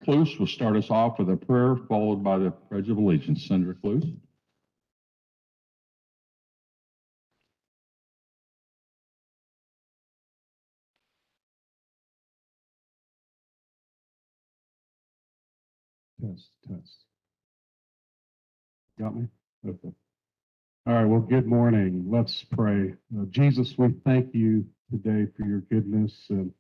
Cluse will start us off with a prayer followed by the Pledge of Allegiance. Senator Cluse. Test. Got me? Okay. All right, well, good morning. Let's pray. Jesus, we thank you today for your goodness, and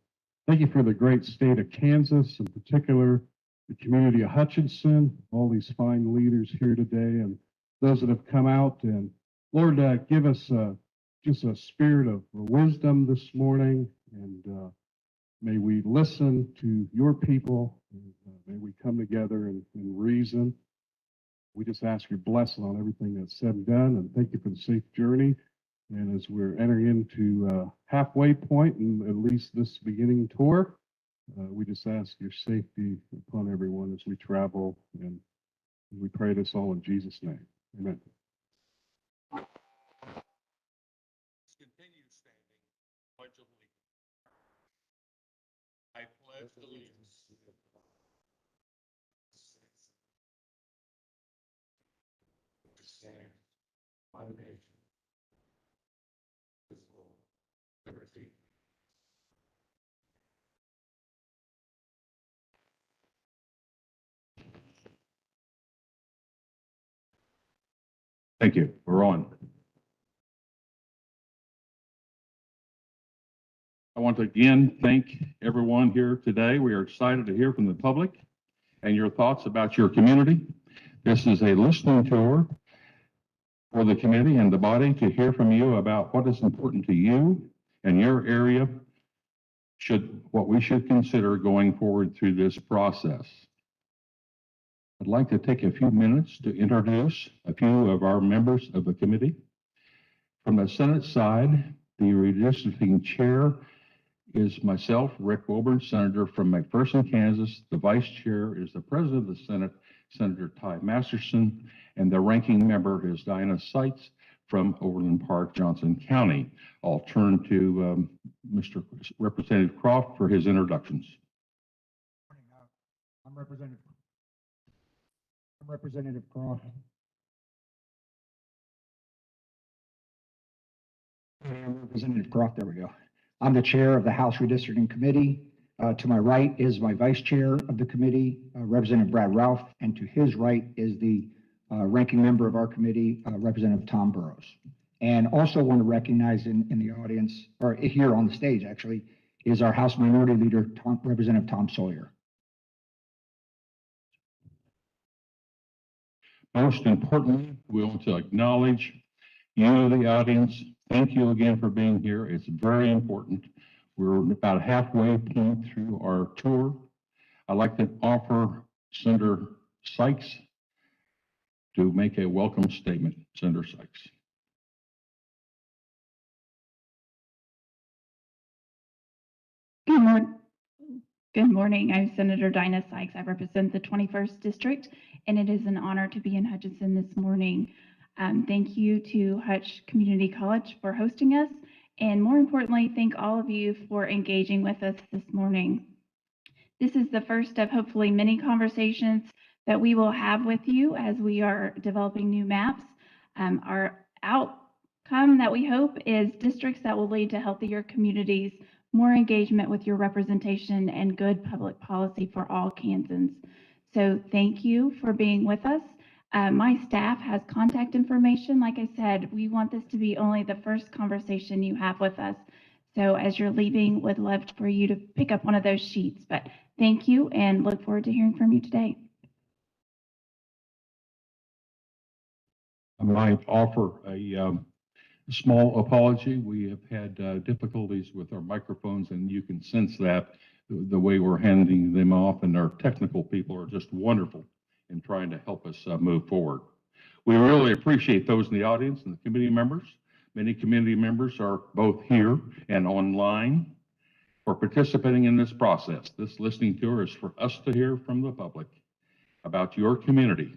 thank you for the great state of Kansas, in particular, the community of Hutchinson, all these fine leaders here today, and those that have come out. And Lord, give us just a spirit of wisdom this morning, and may we listen to your people, and may we come together and reason. We just ask your blessing on everything that's said and done, and thank you for the safe journey. And as we're entering into halfway point, and at least this beginning tour, we just ask your safety upon everyone as we travel, and we pray this all in Jesus' name. Amen. Continue standing. Pledge of allegiance. I pledge allegiance. Stand by the nation. Liberty. Thank you. We're on. I want to again thank everyone here today. We are excited to hear from the public and your thoughts about your community. This is a listening tour for the committee and the body to hear from you about what is important to you and your area, what we should consider going forward through this process. I'd like to take a few minutes to introduce a few of our members of the committee. From the Senate side, the redistricting chair is myself, Rick Wilburn, Senator from McPherson, Kansas. The vice chair is the president of the Senate, Senator Ty Masterson, and the ranking member is Diana Seitz from Overland Park, Johnson County. I'll turn to Mr. Representative Croft for his introductions. I'm Representative Croft. Representative Croft, there we go. I'm the chair of the House Redistricting Committee. To my right is my vice chair of the committee, Representative Brad Ralph, and to his right is the ranking member of our committee, Representative Tom Burrows. And also want to recognize in the audience, or here on the stage actually, is our House Minority Leader, Representative Tom Sawyer. Most importantly, we want to acknowledge you, the audience. Thank you again for being here. It's very important. We're about halfway point through our tour. I'd like to offer Senator Sykes to make a welcome statement. Senator Sykes. Good morning. I'm Senator Dinah Sykes. I represent the 21st District, and it is an honor to be in Hutchinson this morning. Thank you to Hutch Community College for hosting us, and more importantly, thank all of you for engaging with us this morning. This is the first of hopefully many conversations that we will have with you as we are developing new maps. Our outcome that we hope is districts that will lead to healthier communities, more engagement with your representation, and good public policy for all Kansans. So thank you for being with us. My staff has contact information. Like I said, we want this to be only the first conversation you have with us. So as you're leaving, would love for you to pick up one of those sheets. But thank you and look forward to hearing from you today. I might offer a small apology. We have had difficulties with our microphones, and you can sense that the way we're handing them off, and our technical people are just wonderful in trying to help us move forward. We really appreciate those in the audience and the committee members. Many community members are both here and online for participating in this process. This listening tour is for us to hear from the public about your community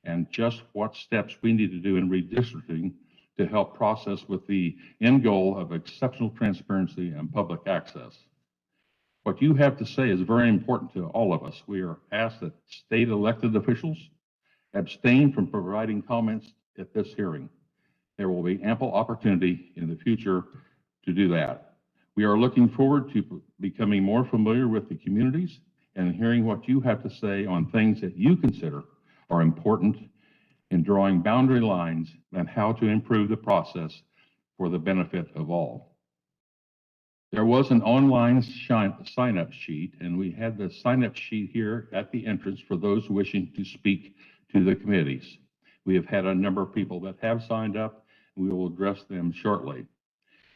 and just what steps we need to do in redistricting to help process with the end goal of exceptional transparency and public access. What you have to say is very important to all of us. We are asked that state elected officials abstain from providing comments at this hearing. There will be ample opportunity in the future to do that. We are looking forward to becoming more familiar with the communities and hearing what you have to say on things that you consider are important in drawing boundary lines and how to improve the process for the benefit of all. There was an online sign-up sheet, and we had the sign-up sheet here at the entrance for those wishing to speak to the committees. We have had a number of people that have signed up, and we will address them shortly.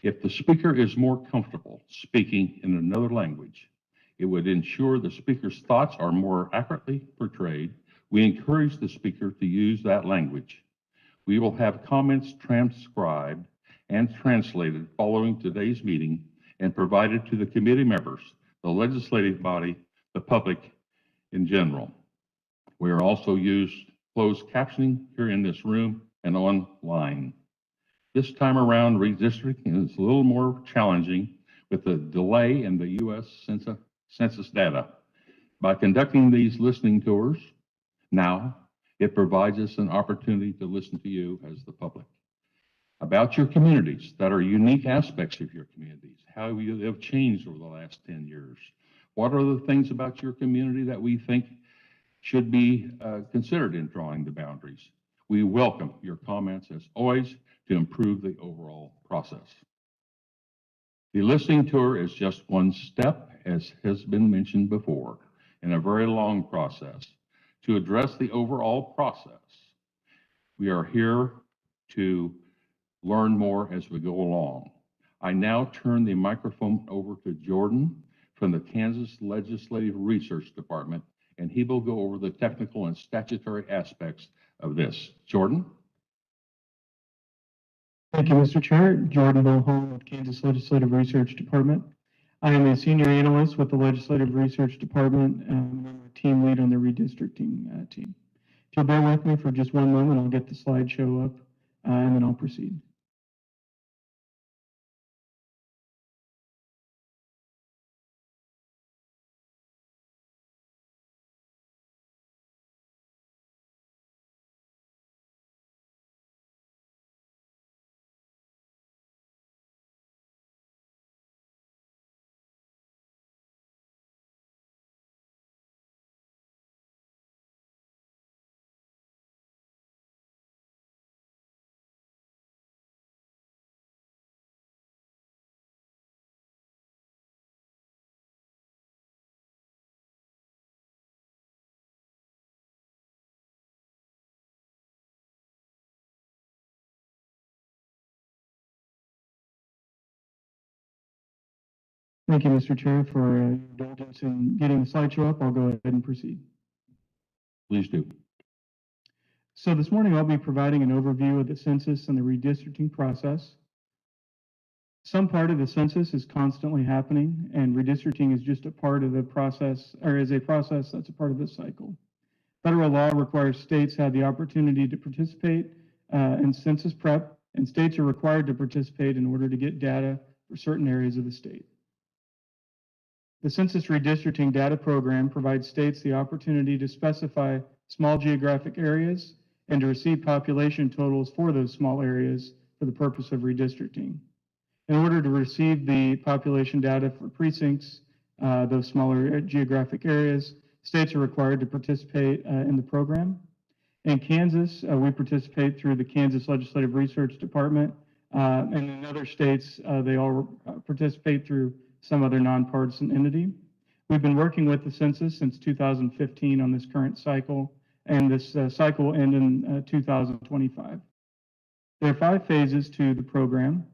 If the speaker is more comfortable speaking in another language, it would ensure the speaker's thoughts are more accurately portrayed. We encourage the speaker to use that language. We will have comments transcribed and translated following today's meeting and provided to the committee members, the legislative body, the public in general. We are also used closed captioning here in this room and online. This time around, redistricting is a little more challenging with the delay in the U.S. Census data. By conducting these listening tours now, it provides us an opportunity to listen to you as the public about your communities that are unique aspects of your communities, how you have changed over the last 10 years. What are the things about your community that we think should be considered in drawing the boundaries? We welcome your comments as always to improve the overall process. The listening tour is just one step, as has been mentioned before, in a very long process. To address the overall process, we are here to learn more as we go along. I now turn the microphone over to Jordan from the Kansas Legislative Research Department, and he will go over the technical and statutory aspects of this. Jordan? Thank you, Mr. Chair. Jordan Mulholland with Kansas Legislative Research Department. I am a senior analyst with the Legislative Research Department, and I'm a team lead on the redistricting team. If you'll bear with me for just one moment, I'll get the slideshow up, and then I'll proceed. Thank you, Mr. Chair, for your indulgence in getting the slideshow up. I'll go ahead and proceed. Please do. So this morning, I'll be providing an overview of the census and the redistricting process. Some part of the census is constantly happening, and redistricting is just a part of the process, or is a process that's a part of this cycle. Federal law requires states have the opportunity to participate in census prep, and states are required to participate in order to get data for certain areas of the state. The Census Redistricting Data Program provides states the opportunity to specify small geographic areas and to receive population totals for those small areas for the purpose of redistricting. In order to receive the population data for precincts, those smaller geographic areas, states are required to participate in the program. In Kansas, we participate through the Kansas Legislative Research Department, and in other states, they all participate through some other nonpartisan entity. We've been working with the census since 2015 on this current cycle, and this cycle will end in 2025. There are 5 phases to the program.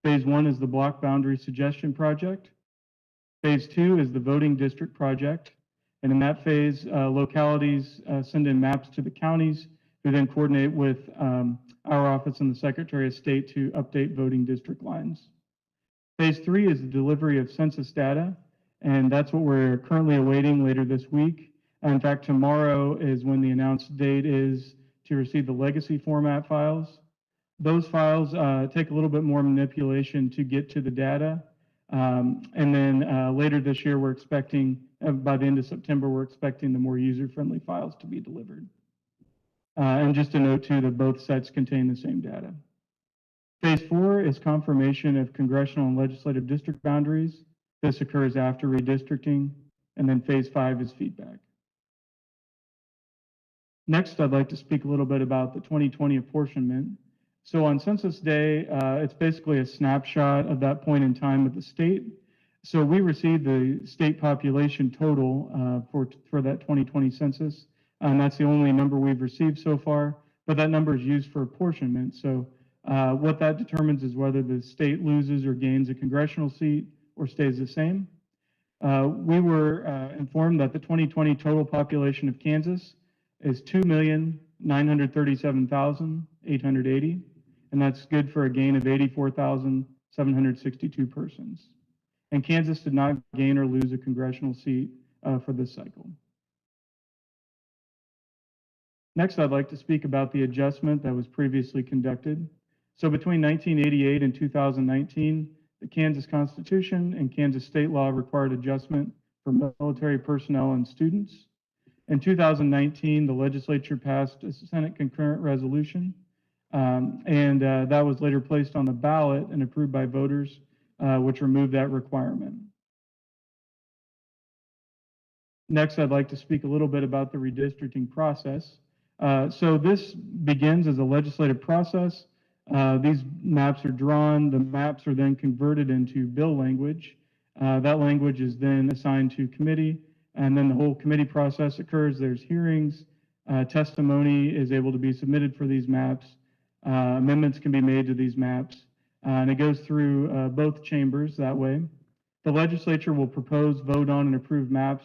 Phase 1 is the Block Boundary Suggestion Project. Phase 2 is the Voting District Project. And in that phase, localities send in maps to the counties, who then coordinate with our office and the Secretary of State to update voting district lines. Phase 3 is the delivery of census data, and that's what we're currently awaiting later this week. In fact, tomorrow is when the announced date is to receive the legacy format files. Those files take a little bit more manipulation to get to the data. And then later this year, we're expecting, by the end of September, we're expecting the more user-friendly files to be delivered. And just a note too that both sets contain the same data. Phase 4 is confirmation of congressional and legislative district boundaries. This occurs after redistricting. And then phase 5 is feedback. Next, I'd like to speak a little bit about the 2020 apportionment. So on Census Day, it's basically a snapshot of that point in time with the state. So we received the state population total for that 2020 census, and that's the only number we've received so far, but that number is used for apportionment. So what that determines is whether the state loses or gains a congressional seat or stays the same. We were informed that the 2020 total population of Kansas is 2,937,880, and that's good for a gain of 84,762 persons. And Kansas did not gain or lose a congressional seat for this cycle. Next, I'd like to speak about the adjustment that was previously conducted. So between 1988 and 2019, the Kansas Constitution and Kansas state law required adjustment for military personnel and students. In 2019, the legislature passed a Senate concurrent resolution, and that was later placed on the ballot and approved by voters, which removed that requirement. Next, I'd like to speak a little bit about the redistricting process. So this begins as a legislative process. These maps are drawn. The maps are then converted into bill language. That language is then assigned to committee, and then the whole committee process occurs. There's hearings, testimony is able to be submitted for these maps, amendments can be made to these maps, and it goes through both chambers that way. The legislature will propose, vote on, and approve maps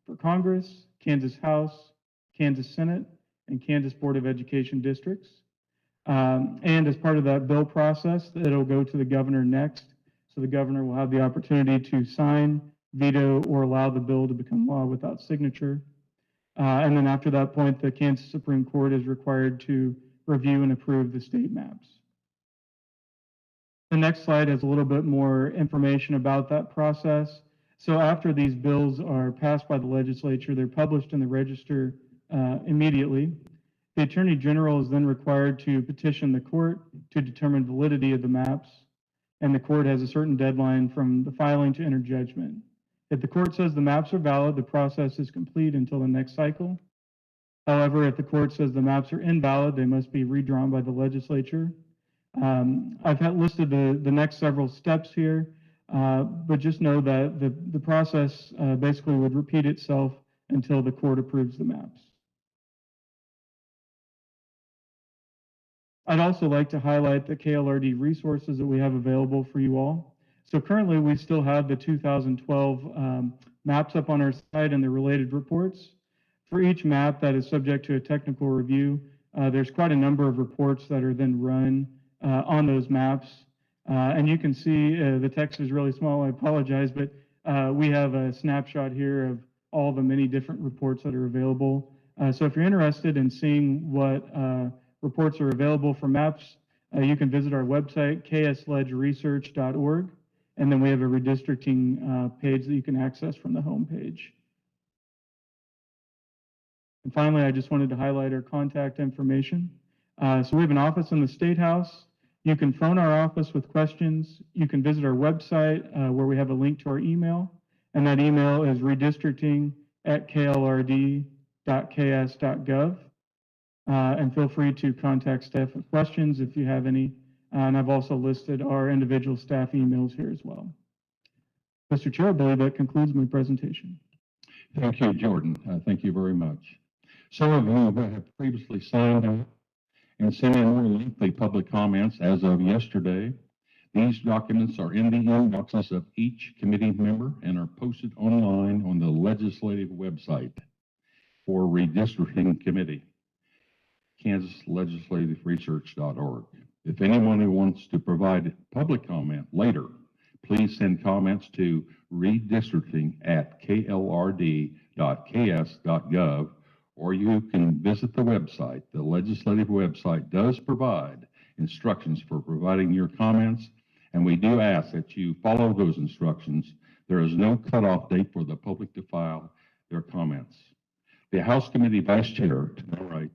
for Congress, Kansas House, Kansas Senate, and Kansas Board of Education districts. And as part of that bill process, it'll go to the governor next. So the governor will have the opportunity to sign, veto, or allow the bill to become law without signature. And then after that point, the Kansas Supreme Court is required to review and approve the state maps. The next slide has a little bit more information about that process. So after these bills are passed by the legislature, they're published in the Register immediately. The Attorney General is then required to petition the court to determine validity of the maps, and the court has a certain deadline from the filing to enter judgment. If the court says the maps are valid, the process is complete until the next cycle. However, if the court says the maps are invalid, they must be redrawn by the legislature. I've listed the next several steps here, but just know that the process basically would repeat itself until the court approves the maps. I'd also like to highlight the KLRD resources that we have available for you all. So currently we still have the 2012 maps up on our site and the related reports. For each map that is subject to a technical review, there's quite a number of reports that are then run on those maps. And you can see the text is really small, I apologize, but we have a snapshot here of all the many different reports that are available. So if you're interested in seeing what reports are available for maps, you can visit our website, ksledgeresearch.org, and then we have a redistricting page that you can access from the home page. And finally, I just wanted to highlight our contact information. So we have an office in the State House. You can phone our office with questions. You can visit our website where we have a link to our email, and that email is redistricting@klrd.ks.gov. And feel free to contact staff with questions if you have any. And I've also listed our individual staff emails here as well. Mr. Chair, I believe that concludes my presentation. Thank you, Jordan. Thank you very much. Some of you have previously signed up and sent in more lengthy public comments as of yesterday. These documents are in the inboxes of each committee member and are posted online on the legislative website for Redistricting Committee, kansaslegislativeresearch.org. If anyone who wants to provide public comment later, please send comments to redistricting@klrd.ks.gov, or you can visit the website. The legislative website does provide instructions for providing your comments, And we do ask that you follow those instructions. There is no cutoff date for the public to file their comments. The House Committee Vice Chair, to my right,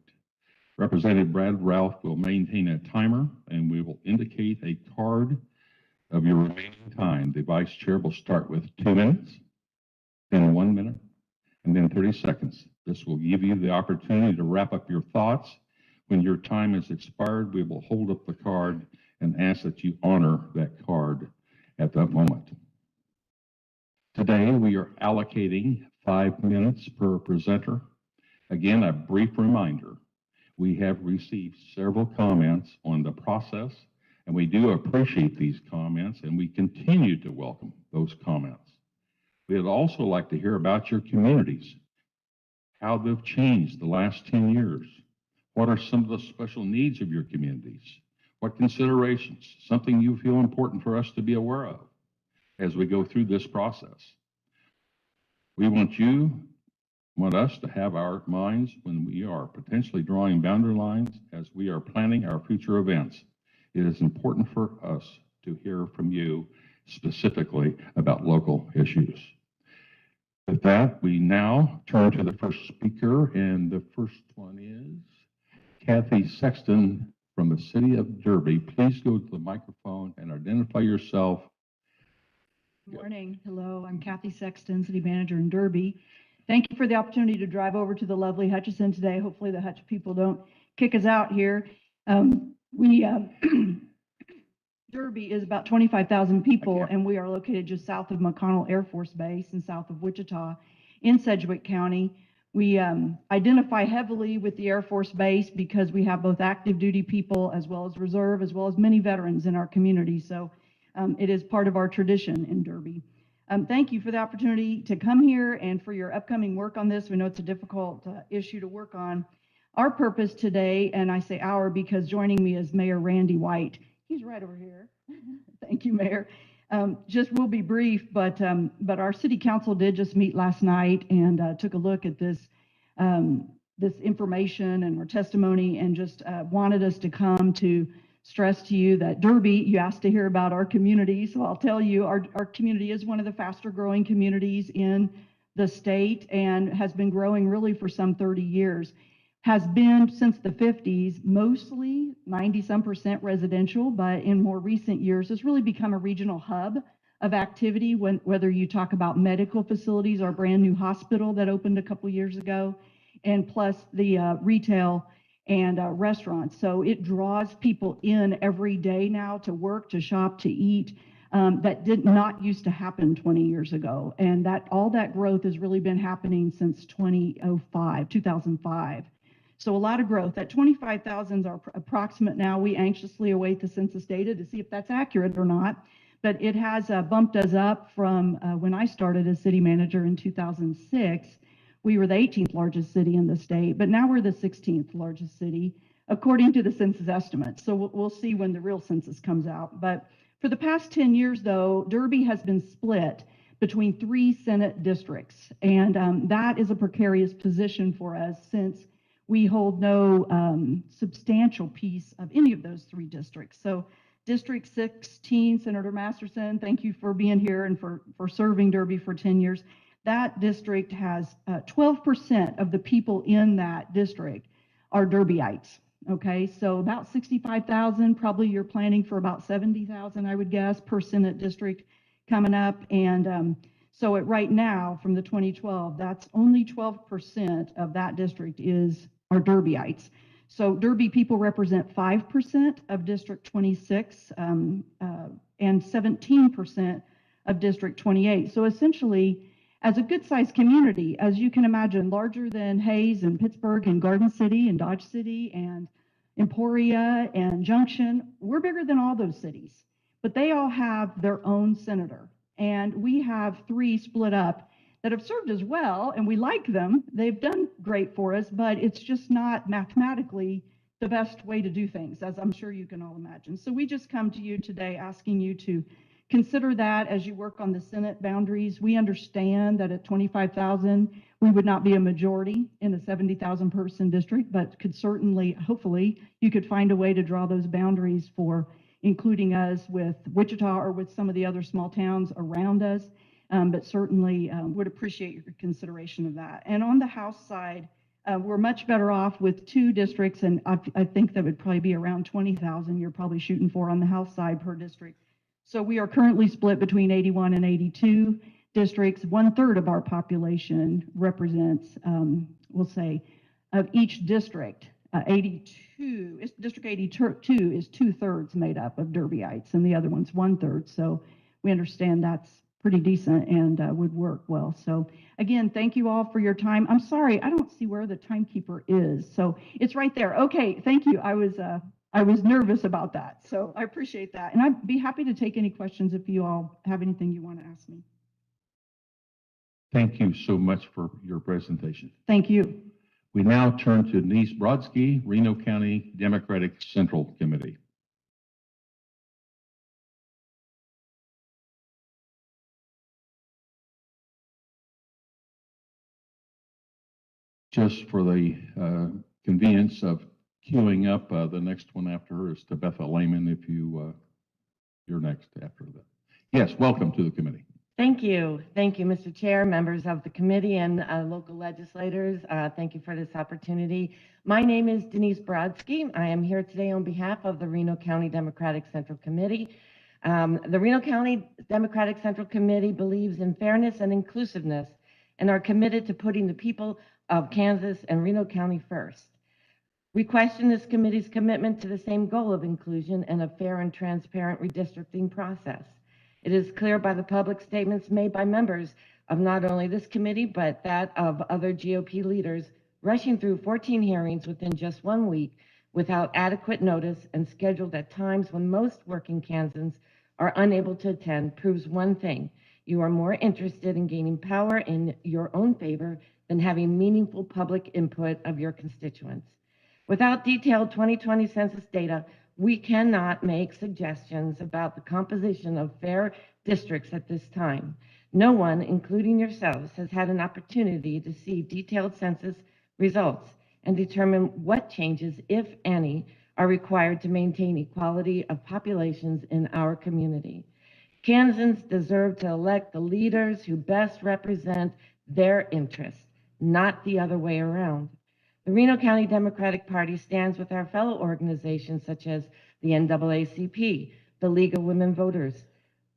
Representative Brad Ralph, will maintain a timer, and we will indicate a card of your remaining time. The Vice Chair will start with 2 minutes, then 1 minute, and then 30 seconds. This will give you the opportunity to wrap up your thoughts. When your time has expired, we will hold up the card and ask that you honor that card at that moment. Today, we are allocating 5 minutes per presenter. Again, a brief reminder, we have received several comments on the process, and we do appreciate these comments, and we continue to welcome those comments. We'd also like to hear about your communities, how they've changed the last 10 years. What are some of the special needs of your communities? What considerations, something you feel important for us to be aware of as we go through this process? We want us to have our minds when we are potentially drawing boundary lines as we are planning our future events. It is important for us to hear from you specifically about local issues. With that, we now turn to the first speaker, and the first one is Kathy Sexton from the city of Derby. Please go to the microphone and identify yourself. Good morning. Hello, I'm Kathy Sexton, City Manager in Derby. Thank you for the opportunity to drive over to the lovely Hutchinson today. Hopefully the Hutch people don't kick us out here. Derby is about 25,000 people, and we are located just south of McConnell Air Force Base and south of Wichita in Sedgwick County. We identify heavily with the Air Force Base because we have both active duty people as well as reserve, as well as many veterans in our community. So it is part of our tradition in Derby. Thank you for the opportunity to come here and for your upcoming work on this. We know it's a difficult issue to work on. Our purpose today, and I say our because joining me is Mayor Randy White. He's right over here. Thank you, Mayor. Just we'll be brief, but our city council did just meet last night and took a look at this information and our testimony, and just wanted us to come to stress to you that Derby, you asked to hear about our community, so I'll tell you our community is one of the faster growing communities in the state and has been growing really for some 30 years. Has been since the 50s, mostly 90-some% residential, but in more recent years has really become a regional hub of activity, whether you talk about medical facilities, our brand new hospital that opened a couple years ago, and plus the retail and restaurants. So it draws people in every day now to work, to shop, to eat. That did not used to happen 20 years ago. And that all that growth has really been happening since 2005. So a lot of growth. That 25,000 is our approximate now. We anxiously await the census data to see if that's accurate or not. But it has bumped us up from when I started as city manager in 2006. We were the 18th largest city in the state, but now we're the 16th largest city, according to the census estimates. So we'll see when the real census comes out. But for the past 10 years, though, Derby has been split between 3 Senate districts. And that is a precarious position for us since we hold no substantial piece of any of those 3 districts. So District 16, Senator Masterson, thank you for being here and for serving Derby for 10 years. That district has 12% of the people in that district are Derbyites. Okay, so about 65,000, probably you're planning for about 70,000, I would guess, per Senate district coming up. And so right now, from the 2012, that's only 12% of that district are Derbyites. So Derby people represent 5% of District 26 and 17% of District 28. So essentially, as a good-sized community, as you can imagine, larger than Hayes and Pittsburgh and Garden City and Dodge City and Emporia and Junction, we're bigger than all those cities, but they all have their own senator. And we have 3 split up that have served as well, and we like them. They've done great for us, but it's just not mathematically the best way to do things, as I'm sure you can all imagine. So we just come to you today asking you to consider that as you work on the Senate boundaries. We understand that at 25,000, we would not be a majority in a 70,000 person district, but could certainly, hopefully, you could find a way to draw those boundaries for including us with Wichita or with some of the other small towns around us. But certainly would appreciate your consideration of that. And on the House side, we're much better off with 2 districts, and I think that would probably be around 20,000 you're probably shooting for on the House side per district. So we are currently split between 81 and 82 districts. 1/3 of our population represents, we'll say, of each district. 82, District 82 is 2/3 made up of Derbyites, and the other one's 1/3. So we understand that's pretty decent and would work well. So again, thank you all for your time. I'm sorry, I don't see where the timekeeper is. So it's right there. Okay, thank you. I was nervous about that. So I appreciate that. And I'd be happy to take any questions if you all have anything you want to ask me. Thank you so much for your presentation. Thank you. We now turn to Denise Brodsky, Reno County Democratic Central Committee. Just for the convenience of queuing up, the next one after her is Tabitha Lehman, if you're next after that. Yes, welcome to the committee. Thank you. Thank you, Mr. Chair, members of the committee, and local legislators. Thank you for this opportunity. My name is Denise Brodsky. I am here today on behalf of the Reno County Democratic Central Committee. The Reno County Democratic Central Committee believes in fairness and inclusiveness and are committed to putting the people of Kansas and Reno County first. We question this committee's commitment to the same goal of inclusion and a fair and transparent redistricting process. It is clear by the public statements made by members of not only this committee, but that of other GOP leaders rushing through 14 hearings within just 1 week without adequate notice and scheduled at times when most working Kansans are unable to attend proves one thing: you are more interested in gaining power in your own favor than having meaningful public input of your constituents. Without detailed 2020 census data, we cannot make suggestions about the composition of fair districts at this time. No one, including yourselves, has had an opportunity to see detailed census results and determine what changes, if any, are required to maintain equality of populations in our community. Kansans deserve to elect the leaders who best represent their interests, not the other way around. The Reno County Democratic Party stands with our fellow organizations such as the NAACP, the League of Women Voters,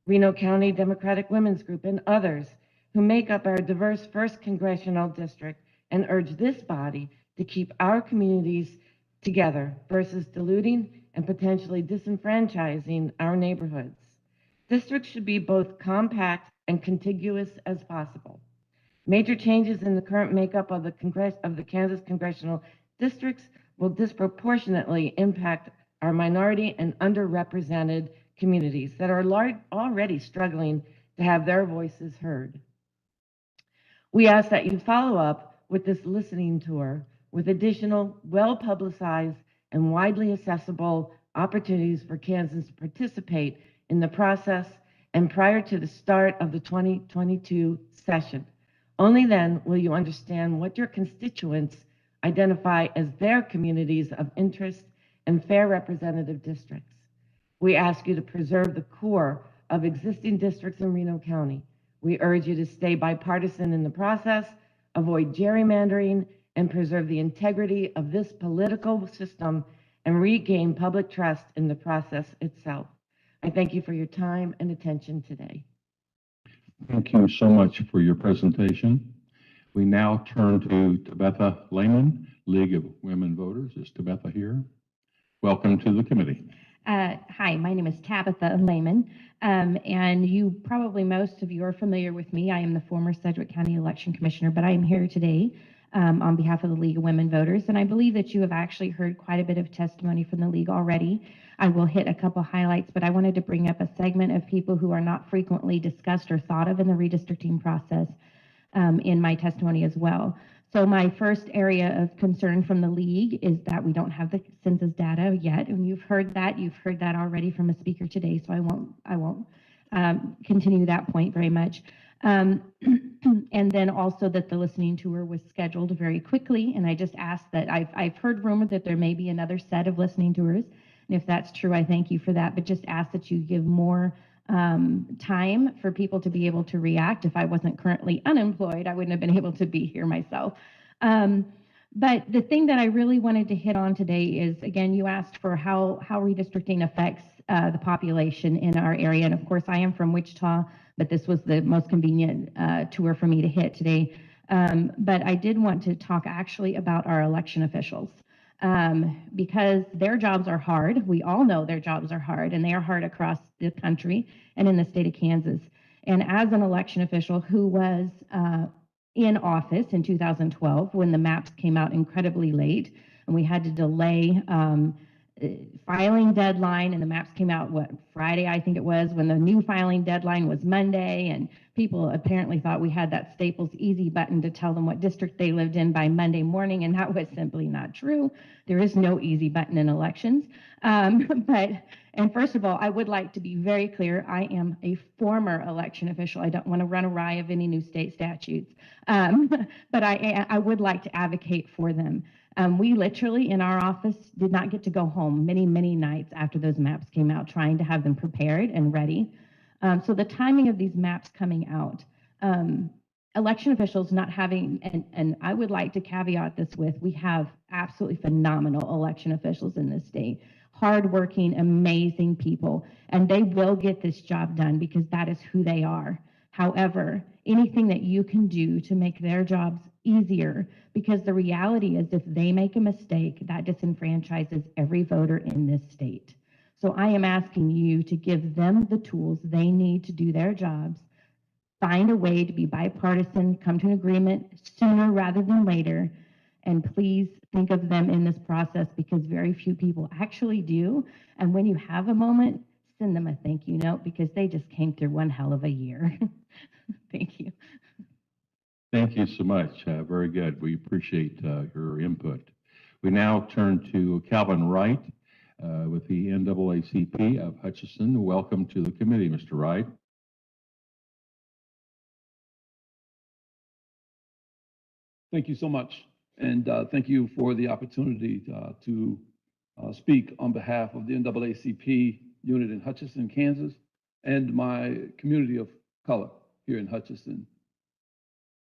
Reno County Democratic Women's Group, and others who make up our diverse 1st Congressional District and urge this body to keep our communities together versus diluting and potentially disenfranchising our neighborhoods. Districts should be both compact and contiguous as possible. Major changes in the current makeup of the Kansas congressional districts will disproportionately impact our minority and underrepresented communities that are already struggling to have their voices heard. We ask that you follow up with this listening tour with additional well-publicized and widely accessible opportunities for Kansans to participate in the process and prior to the start of the 2022 session. Only then will you understand what your constituents identify as their communities of interest and fair representative districts. We ask you to preserve the core of existing districts in Reno County. We urge you to stay bipartisan in the process, avoid gerrymandering, and preserve the integrity of this political system and regain public trust in the process itself. I thank you for your time and attention today. Thank you so much for your presentation. We now turn to Tabitha Lehman, League of Women Voters. Is Tabitha here? Welcome to the committee. Hi, my name is Tabitha Lehman, and most of you are familiar with me. I am the former Sedgwick County Election Commissioner, but I am here today on behalf of the League of Women Voters, and I believe that you have actually heard quite a bit of testimony from the League already. I will hit a couple highlights, but I wanted to bring up a segment of people who are not frequently discussed or thought of in the redistricting process in my testimony as well. So my first area of concern from the League is that we don't have the census data yet, and you've heard that already from a speaker today, so I won't continue that point very much. And then also that the listening tour was scheduled very quickly, and I just asked that I've heard rumor that there may be another set of listening tours, And if that's true, I thank you for that, but just ask that you give more time for people to be able to react. If I wasn't currently unemployed, I wouldn't have been able to be here myself. But the thing that I really wanted to hit on today is, again, you asked for how redistricting affects the population in our area. And of course, I am from Wichita, but this was the most convenient tour for me to hit today. But I did want to talk actually about our election officials because their jobs are hard. We all know their jobs are hard, and they are hard across the country and in the state of Kansas. And as an election official who was in office in 2012 when the maps came out incredibly late, and we had to delay filing deadline, and the maps came out, Friday, I think it was, when the new filing deadline was Monday, and people apparently thought we had that Staples easy button to tell them what district they lived in by Monday morning, and that was simply not true. There is no easy button in elections. And first of all, I would like to be very clear, I am a former election official. I don't want to run awry of any new state statutes, but I would like to advocate for them. We literally in our office did not get to go home many, many nights after those maps came out, trying to have them prepared and ready. So the timing of these maps coming out, election officials not having, and I would like to caveat this with, we have absolutely phenomenal election officials in this state, hardworking, amazing people, and they will get this job done because that is who they are. However, anything that you can do to make their jobs easier, because the reality is if they make a mistake, that disenfranchises every voter in this state. So I am asking you to give them the tools they need to do their jobs, find a way to be bipartisan, come to an agreement sooner rather than later, and please think of them in this process because very few people actually do. And when you have a moment, send them a thank you note because they just came through one hell of a year. Thank you. Thank you so much. Very good. We appreciate your input. We now turn to Calvin Wright with the NAACP of Hutchinson. Welcome to the committee, Mr. Wright. Thank you so much. And thank you for the opportunity to speak on behalf of the NAACP unit in Hutchinson, Kansas, and my community of color here in Hutchinson.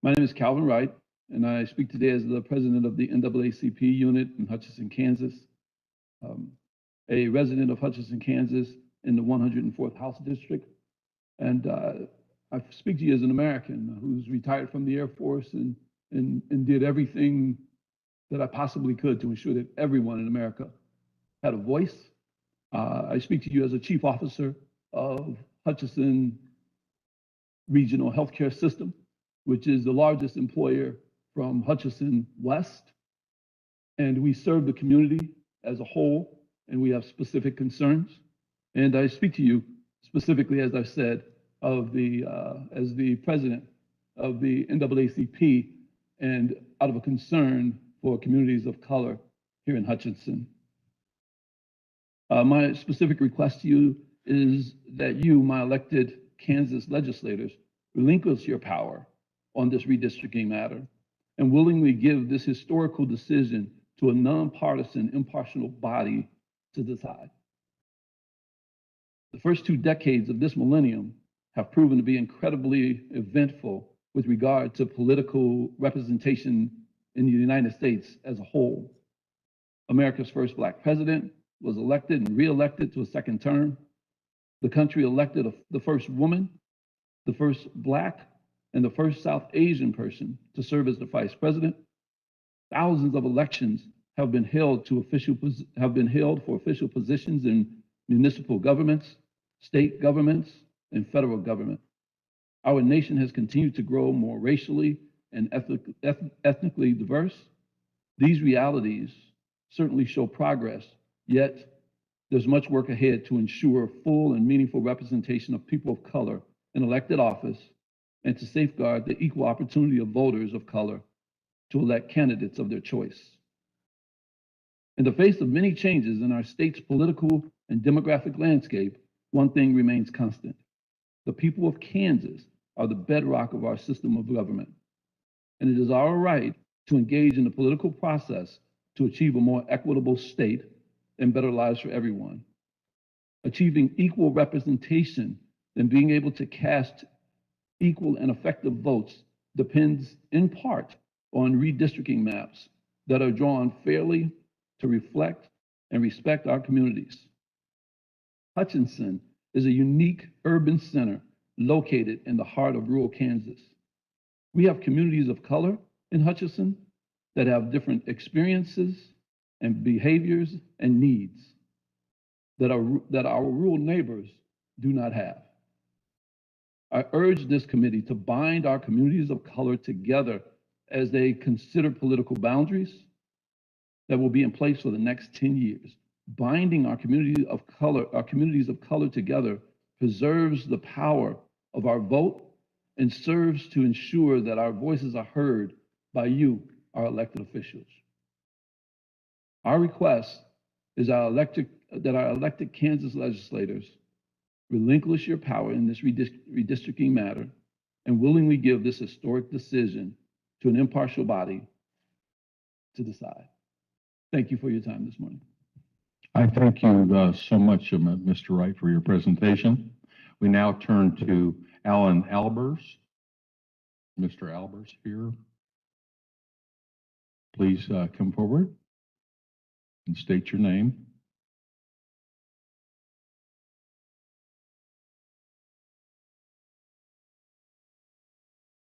My name is Calvin Wright, and I speak today as the president of the NAACP unit in Hutchinson, Kansas, a resident of Hutchinson, Kansas in the 104th House District. And I speak to you as an American who's retired from the Air Force and did everything that I possibly could to ensure that everyone in America had a voice. I speak to you as a chief officer of Hutchinson Regional Healthcare System, which is the largest employer from Hutchinson West. And we serve the community as a whole, and we have specific concerns. And I speak to you specifically, as I've said, as the president of the NAACP, and out of a concern for communities of color here in Hutchinson. My specific request to you is that you, my elected Kansas legislators, relinquish your power on this redistricting matter and willingly give this historical decision to a nonpartisan, impartial body to decide. The first 2 decades of this millennium have proven to be incredibly eventful with regard to political representation in the United States as a whole. America's first Black president was elected and re-elected to a second term. The country elected the first woman, the first Black, and the first South Asian person to serve as the vice president. Thousands of elections have been held for official positions in municipal governments, state governments, and federal government. Our nation has continued to grow more racially and ethnically diverse. These realities certainly show progress, yet there's much work ahead to ensure full and meaningful representation of people of color in elected office and to safeguard the equal opportunity of voters of color to elect candidates of their choice. In the face of many changes in our state's political and demographic landscape, one thing remains constant. The people of Kansas are the bedrock of our system of government. And it is our right to engage in the political process to achieve a more equitable state and better lives for everyone. Achieving equal representation and being able to cast equal and effective votes depends in part on redistricting maps that are drawn fairly to reflect and respect our communities. Hutchinson is a unique urban center located in the heart of rural Kansas. We have communities of color in Hutchinson that have different experiences and behaviors and needs that our rural neighbors do not have. I urge this committee to bind our communities of color together as they consider political boundaries that will be in place for the next 10 years. Binding our communities of color together preserves the power of our vote and serves to ensure that our voices are heard by you, our elected officials. Our request is that our elected Kansas legislators relinquish your power in this redistricting matter and willingly give this historic decision to an impartial body to decide. Thank you for your time this morning. I thank you so much, Mr. Wright, for your presentation. We now turn to Alan Albers. Mr. Albers here. Please come forward and state your name.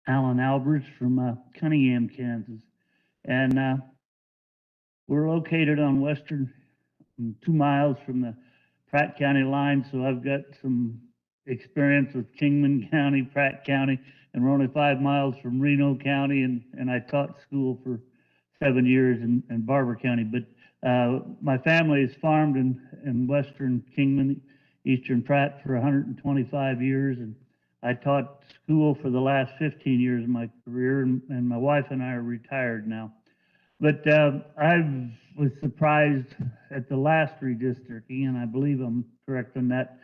Alan Albers from Cunningham, Kansas. And we're located on western, 2 miles from the Pratt County line. So I've got some experience with Kingman County, Pratt County, and we're only 5 miles from Reno County. And I taught school for 7 years in Barber County. But my family has farmed in western Kingman, eastern Pratt for 125 years. And I taught school for the last 15 years of my career, and my wife and I are retired now. But I was surprised at the last redistricting, and I believe I'm correct on that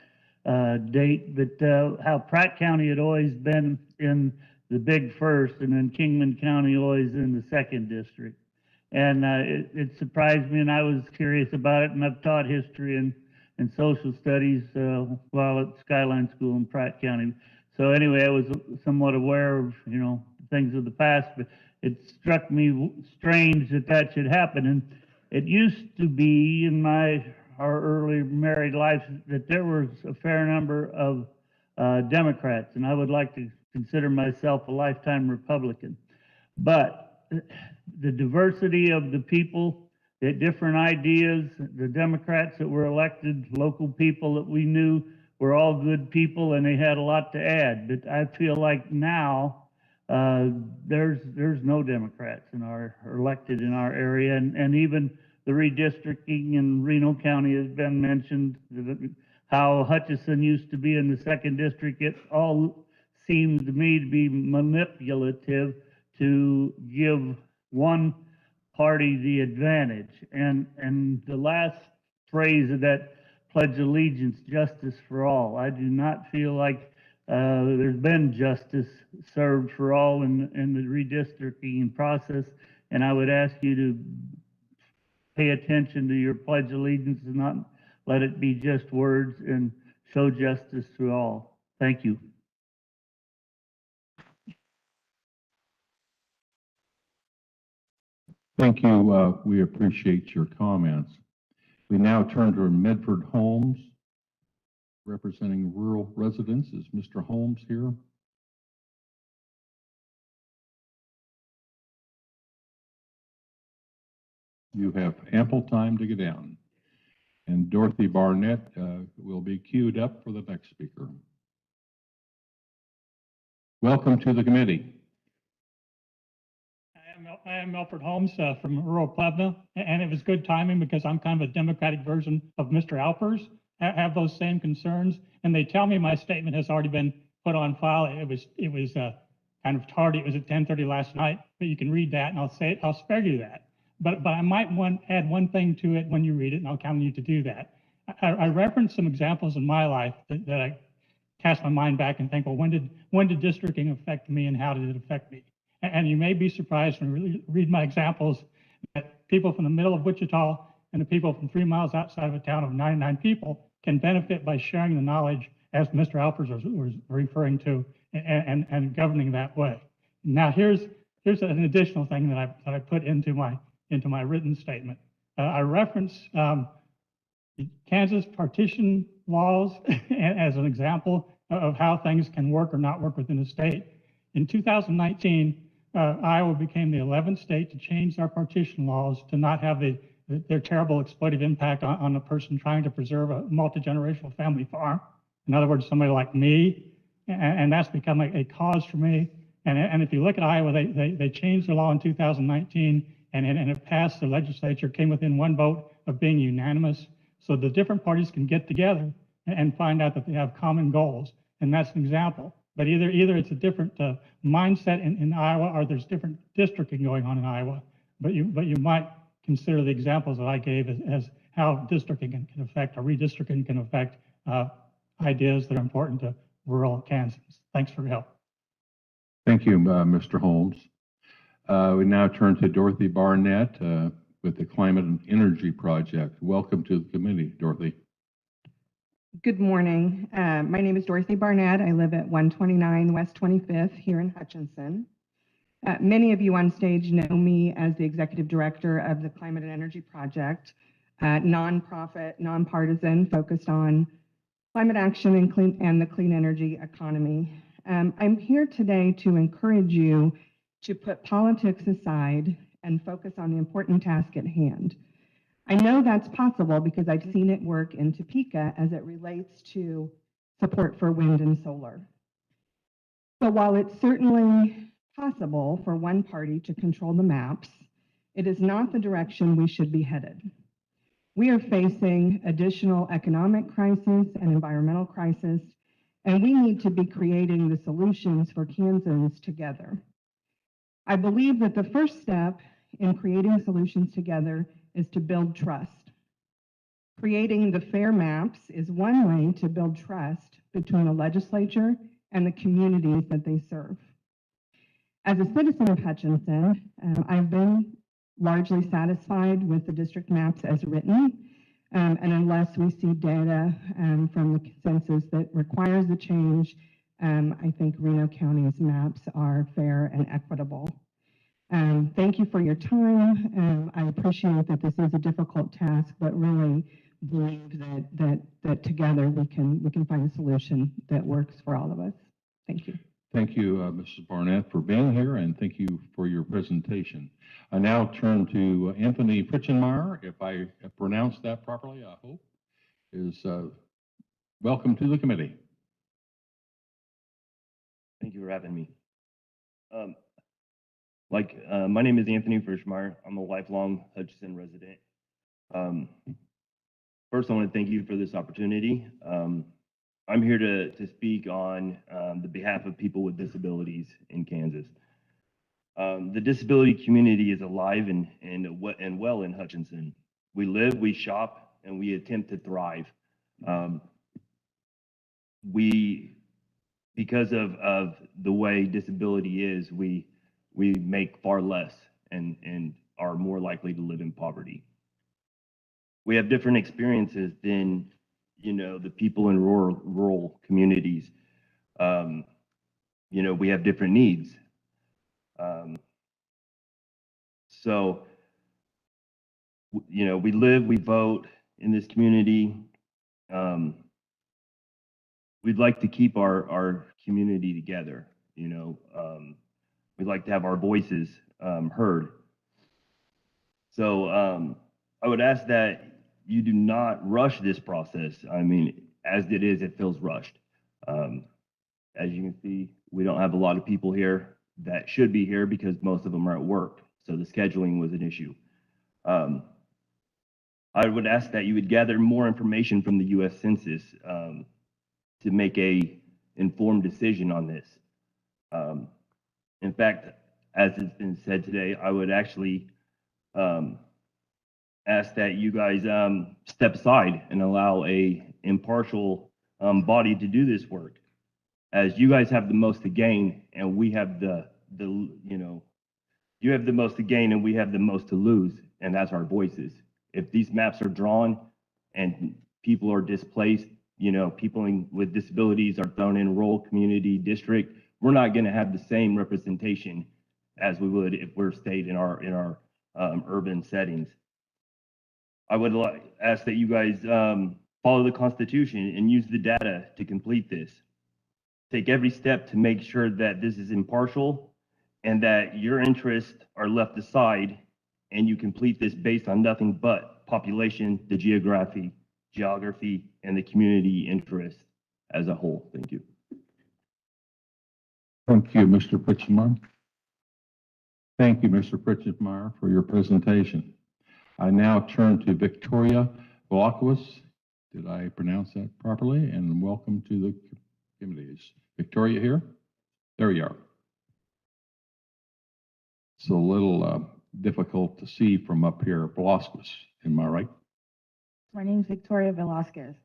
date, but how Pratt County had always been in the big first, and then Kingman County always in the second district. And it surprised me, and I was curious about it, and I've taught history and social studies while at Skyline School in Pratt County. So anyway, I was somewhat aware of, things of the past, but it struck me strange that should happen. And it used to be in our early married life that there was a fair number of Democrats, and I would like to consider myself a lifetime Republican. But the diversity of the people, the different ideas, the Democrats that were elected, local people that we knew, were all good people, and they had a lot to add. But I feel like now there's no Democrats elected in our area, and even the redistricting in Reno County has been mentioned. How Hutchinson used to be in the second district, it all seems to me to be manipulative to give one party the advantage. And the last phrase of that Pledge of Allegiance, justice for all. I do not feel like there's been justice served for all in the redistricting process, and I would ask you to pay attention to your Pledge of Allegiance and not let it be just words, and show justice to all. Thank you. Thank you. We appreciate your comments. We now turn to Medford Holmes, representing rural residents. Is Mr. Holmes here? You have ample time to get down. And Dorothy Barnett will be queued up for the next speaker. Welcome to the committee. I am Milford Holmes from rural Plevna, and it was good timing because I'm kind of a Democratic version of Mr. Alpers. I have those same concerns, and they tell me my statement has already been put on file. It was kind of tardy. It was at 10:30 last night, but you can read that, and I'll spare you that. But I might add one thing to it when you read it, and I'll count on you to do that. I referenced some examples in my life that I cast my mind back and think, well, when did districting affect me, and how did it affect me? And you may be surprised when you read my examples that people from the middle of Wichita and the people from 3 miles outside of a town of 99 people can benefit by sharing the knowledge, as Mr. Alpers was referring to, and governing that way. Now, here's an additional thing that I put into my written statement. I reference Kansas partition laws as an example of how things can work or not work within a state. In 2019, Iowa became the 11th state to change their partition laws to not have their terrible exploitive impact on a person trying to preserve a multi-generational family farm. In other words, somebody like me, and that's become a cause for me. And if you look at Iowa, they changed the law in 2019, and it passed the legislature, came within one vote of being unanimous. So the different parties can get together and find out that they have common goals. And that's an example. But either it's a different mindset in Iowa, or there's different districting going on in Iowa. But you might consider the examples that I gave as how districting can affect, or redistricting can affect ideas that are important to rural Kansas. Thanks for your help. Thank you, Mr. Holmes. We now turn to Dorothy Barnett with the Climate and Energy Project. Welcome to the committee, Dorothy. Good morning. My name is Dorothy Barnett. I live at 129 West 25th here in Hutchinson. Many of you on stage know me as the executive director of the Climate and Energy Project, nonprofit, nonpartisan, focused on climate action and the clean energy economy. I'm here today to encourage you to put politics aside and focus on the important task at hand. I know that's possible because I've seen it work in Topeka as it relates to support for wind and solar. So while it's certainly possible for one party to control the maps, it is not the direction we should be headed. We are facing additional economic crisis and environmental crisis, and we need to be creating the solutions for Kansans together. I believe that the first step in creating solutions together is to build trust. Creating the fair maps is one way to build trust between the legislature and the communities that they serve. As a citizen of Hutchinson, I've been largely satisfied with the district maps as written, and unless we see data from the census that requires a change, I think Reno County's maps are fair and equitable. Thank you for your time. I appreciate that this is a difficult task, but really believe that together we can find a solution that works for all of us. Thank you. Thank you, Mrs. Barnett, for being here, and thank you for your presentation. I now turn to Anthony Fritzenmeyer, if I have pronounced that properly, I hope, is welcome to the committee. Thank you for having me. My name is Anthony Frischmeyer. I'm a lifelong Hutchinson resident. First, I want to thank you for this opportunity. I'm here to speak on the behalf of people with disabilities in Kansas. The disability community is alive and well in Hutchinson. We live, we shop, and we attempt to thrive. Because of the way disability is, we make far less and are more likely to live in poverty. We have different experiences than the people in rural communities. We have different needs. We live, we vote in this community. We'd like to keep our community together. We'd like to have our voices heard. So I would ask that you do not rush this process. I mean, as it is, it feels rushed. As you can see, we don't have a lot of people here that should be here because most of them are at work. So the scheduling was an issue. I would ask that you would gather more information from the U.S. Census to make a informed decision on this. In fact, as it's been said today, I would actually ask that you guys step aside and allow a impartial body to do this work, as you guys have the most to gain and we have you have the most to gain and we have the most to lose, and that's our voices. if these maps are drawn and people are displaced, people with disabilities are thrown in rural community district, we're not going to have the same representation as we would if we're stayed in our urban settings. I would ask that you guys follow the Constitution and use the data to complete this. Take every step to make sure that this is impartial and that your interests are left aside, and you complete this based on nothing but population, the geography, and the community interest as a whole. Thank you. Thank you, Mr. Pritchmeyer. Thank you, Mr. Pritchmeyer, for your presentation. I now turn to Victoria Velakowicz. Did I pronounce that properly? And welcome to the committee. Is Victoria here? There you are. It's a little difficult to see from up here. Velakowicz, am I right? My name is Victoria Velasquez.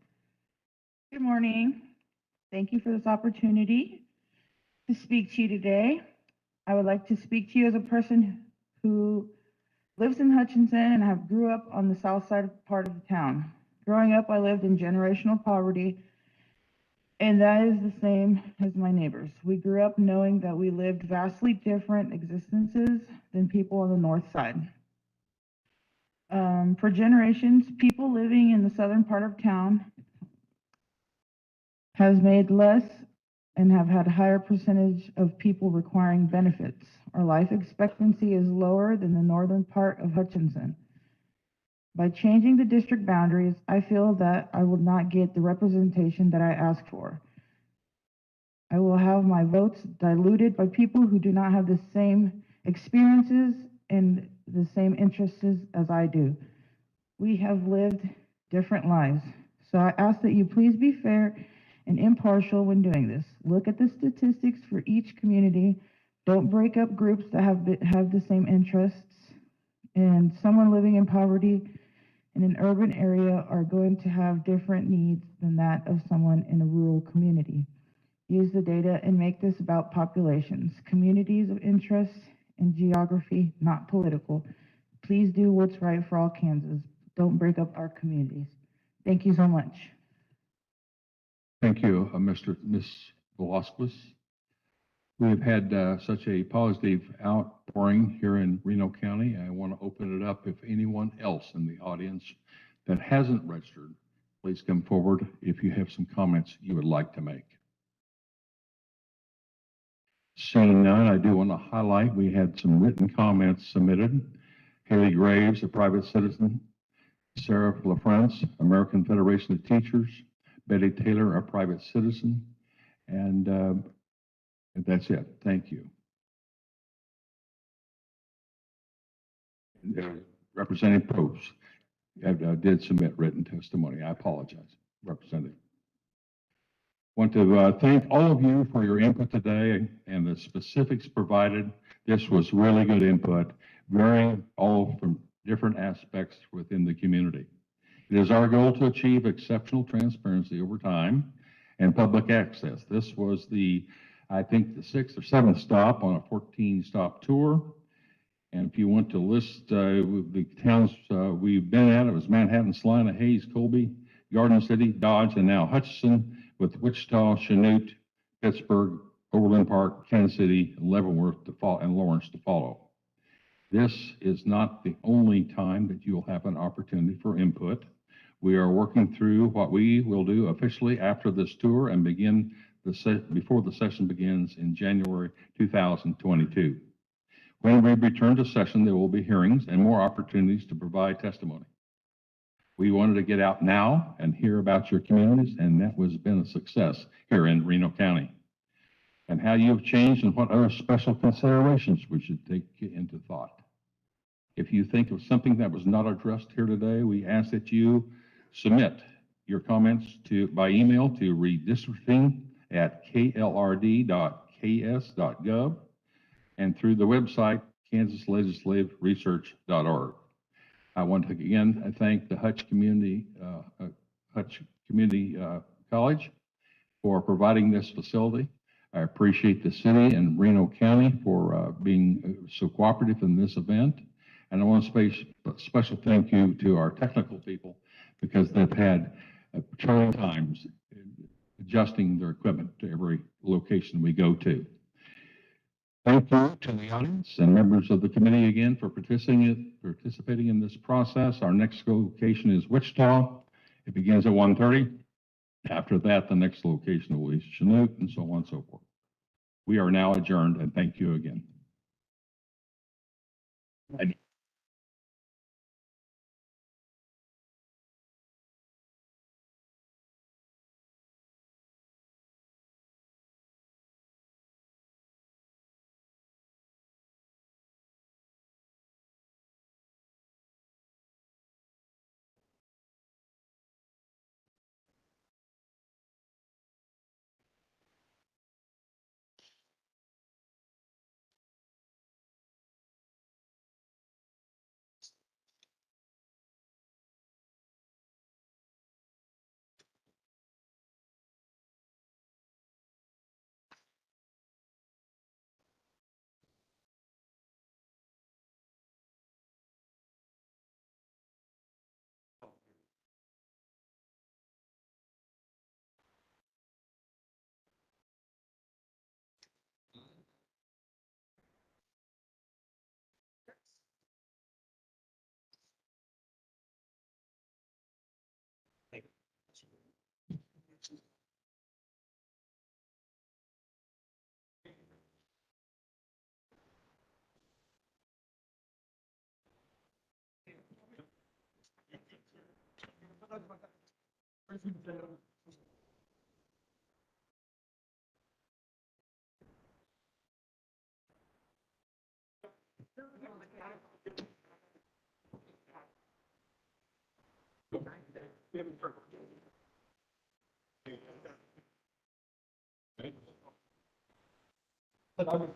Good morning. Thank you for this opportunity to speak to you today. I would like to speak to you as a person who lives in Hutchinson and have grew up on the south side part of the town. Growing up, I lived in generational poverty, and that is the same as my neighbors. We grew up knowing that we lived vastly different existences than people on the north side. For generations, people living in the southern part of town has made less and have had a higher percentage of people requiring benefits. Our life expectancy is lower than the northern part of Hutchinson. By changing the district boundaries, I feel that I will not get the representation that I ask for. I will have my votes diluted by people who do not have the same experiences and the same interests as I do. We have lived different lives. So I ask that you please be fair and impartial when doing this. Look at the statistics for each community. Don't break up groups that have the same interests. And someone living in poverty in an urban area are going to have different needs than that of someone in a rural community. Use the data and make this about populations, communities of interest, and geography, not political. Please do what's right for all Kansas. Don't break up our communities. Thank you so much. Thank you, Ms. Velakowicz. We have had such a positive outpouring here in Reno County. I want to open it up if anyone else in the audience that hasn't registered, please come forward if you have some comments you would like to make. Seeing none, I do want to highlight we had some written comments submitted. Haley Graves, a private citizen. Sarah LaFrance, American Federation of Teachers. Betty Taylor, a private citizen. And that's it. Thank you. Representative Probst did submit written testimony. I apologize, Representative. Want to thank all of you for your input today and the specifics provided. This was really good input, varying all from different aspects within the community. It is our goal to achieve exceptional transparency over time and public access. This was I think the 6th or 7th stop on a 14-stop tour. And if you want to list the towns we've been at, it was Manhattan, Salina, Hayes, Colby, Garden City, Dodge, and now Hutchinson, with Wichita, Chanute, Pittsburgh, Overland Park, Kansas City, Leavenworth and Lawrence to follow. This is not the only time that you'll have an opportunity for input. We are working through what we will do officially after this tour and begin before the session begins in January 2022. When we return to session, there will be hearings and more opportunities to provide testimony. We wanted to get out now and hear about your communities, and that has been a success here in Reno County. And how you have changed and what other special considerations we should take into thought. If you think of something that was not addressed here today, we ask that you submit your comments by email to redistricting@klrd.ks.gov and through the website kansaslegislativeresearch.org. I want to again thank the Hutch Community College for providing this facility. I appreciate the city and Reno County for being so cooperative in this event. And I want to a special thank you to our technical people because they've had trying times adjusting their equipment to every location we go to. Thank you to the audience and members of the committee again for participating in this process. Our next location is Wichita. It begins at 1:30. After that, the next location will be Chinook and so on and so forth. We are now adjourned and thank you again. But I would